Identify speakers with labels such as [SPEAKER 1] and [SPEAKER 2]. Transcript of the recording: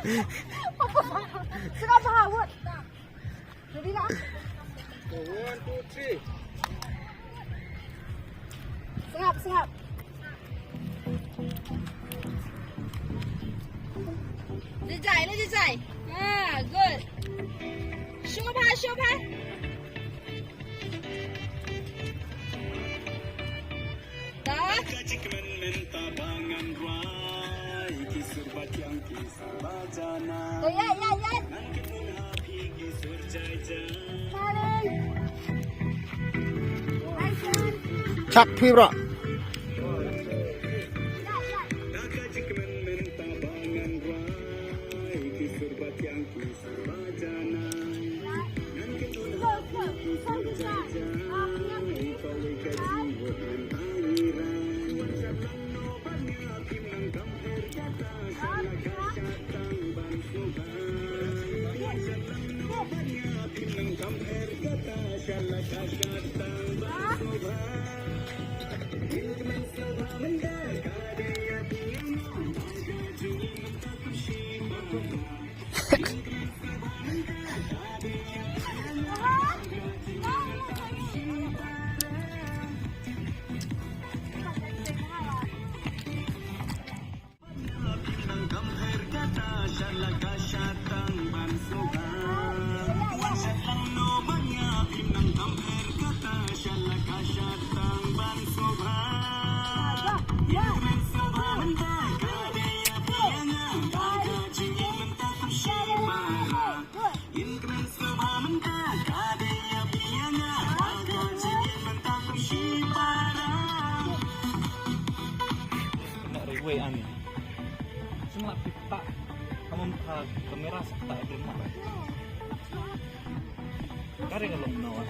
[SPEAKER 1] Serap bahawut. Jadi nak.
[SPEAKER 2] 1, 2, 3.
[SPEAKER 1] Serap. Dia jai. Good. Show pa. Dah. Ya.
[SPEAKER 3] Chak phi bro. Semua kita kamu kamera tak ada rumah. Kare kalau menawa.